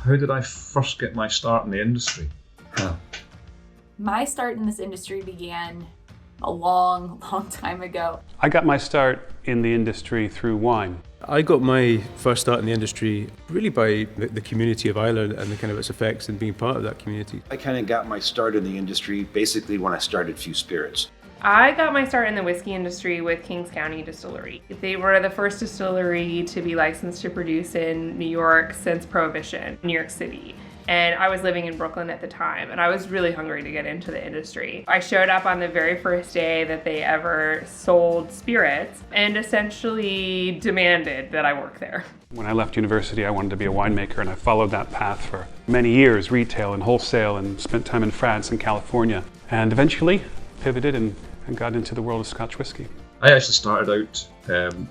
How did I first get my start in the industry? My start in this industry began a long time ago. I got my start in the industry through wine. I got my first start in the industry really by the community of Ireland and the kind of its effects and being part of that community. I kind of got my start in the industry basically when I started Few Spirits. I got my start in the whiskey industry with Kings County Distillery. They were the first distillery to be licensed to produce in New York since Prohibition, New York City. And I was living in Brooklyn at the time, and I was really hungry to get into the industry. I showed up on the very first day that they ever sold spirits and essentially demanded that I work there. When I left university, I wanted to be a winemaker, and I followed that path for many years, retail and wholesale, and spent time in France and California. And eventually pivoted and got into the world of Scotch whiskey. I actually started out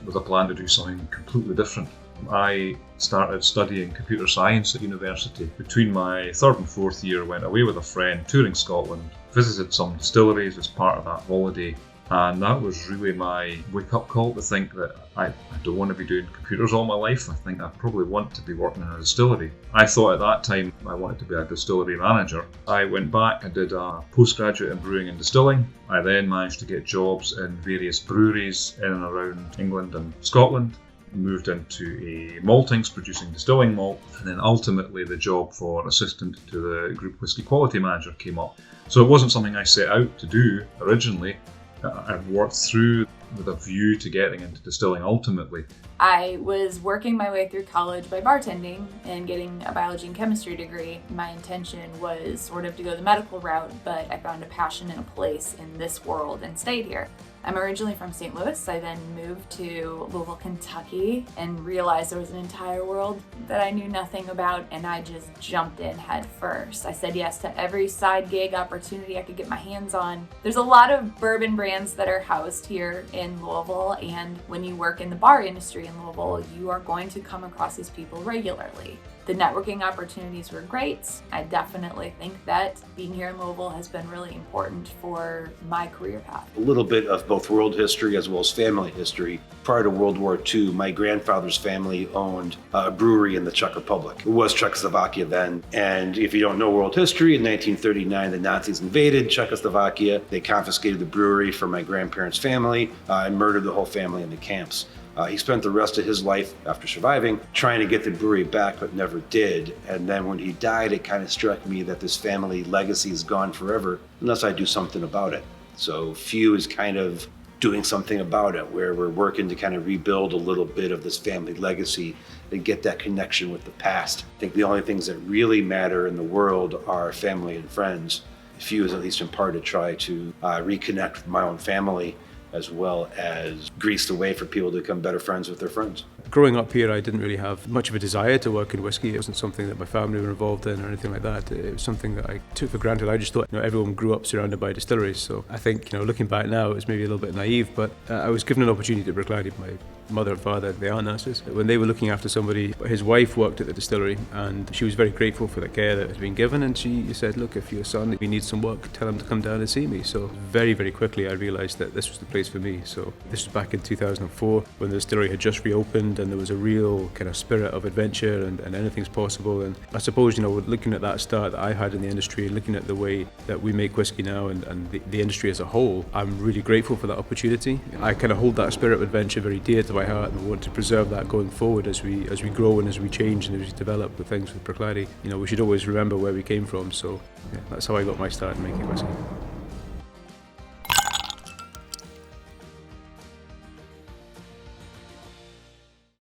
with a plan to do something completely different. I started studying computer science at university. Between my third and fourth year, I went away with a friend touring Scotland, visited some distilleries as part of that holiday, and that was really my wake-up call to think that I don't want to be doing computers all my life. I think I probably want to be working in a distillery. I thought at that time I wanted to be a distillery manager. I went back and did a postgraduate in brewing and distilling. I then managed to get jobs in various breweries in and around England and Scotland. Moved into a maltings, producing distilling malt, and then ultimately the job for assistant to the group whisky quality manager came up. So it wasn't something I set out to do originally. I've worked through with a view to getting into distilling ultimately. I was working my way through college by bartending and getting a biology and chemistry degree. My intention was sort of to go the medical route, but I found a passion and a place in this world and stayed here. I'm originally from St. Louis. I then moved to Louisville, Kentucky, and realized there was an entire world that I knew nothing about, and I just jumped in head first. I said yes to every side gig opportunity I could get my hands on. There's a lot of bourbon brands that are housed here in Louisville, and when you work in the bar industry in Louisville, you are going to come across these people regularly. The networking opportunities were great. I definitely think that being here in Louisville has been really important for my career path. A little bit of both world history as well as family history. Prior to World War II, my grandfather's family owned a brewery in the Czech Republic. It was Czechoslovakia then. And if you don't know world history, in 1939, the Nazis invaded Czechoslovakia. They confiscated the brewery from my grandparents' family and murdered the whole family in the camps. He spent the rest of his life, after surviving, trying to get the brewery back, but never did. And then when he died, it kind of struck me that this family legacy is gone forever unless I do something about it. So Few is kind of doing something about it, where we're working to kind of rebuild a little bit of this family legacy and get that connection with the past. I think the only things that really matter in the world are family and friends. Few is at least in part to try to reconnect with my own family, as well as grease the way for people to become better friends with their friends. Growing up here, I didn't really have much of a desire to work in whiskey. It wasn't something that my family were involved in or anything like that. It was something that I took for granted. I just thought, everyone grew up surrounded by distilleries. So I think, looking back now, it was maybe a little bit naive, but I was given an opportunity to Brooklyn. My mother and father, they are nurses. When they were looking after somebody, his wife worked at the distillery, and she was very grateful for the care that has been given. And she said, look, if your son needs some work, tell him to come down and see me. So very, very quickly, I realized that this was the place for me. So this was back in 2004 when the distillery had just reopened, and there was a real kind of spirit of adventure and anything's possible. And I suppose, looking at that start that I had in the industry, looking at the way that we make whiskey now and the industry as a whole, I'm really grateful for that opportunity. I kind of hold that spirit of adventure very dear to my heart, and want to preserve that going forward as we grow and as we change and as we develop the things with Proclady. We should always remember where we came from. So yeah, that's how I got my start in making whiskey.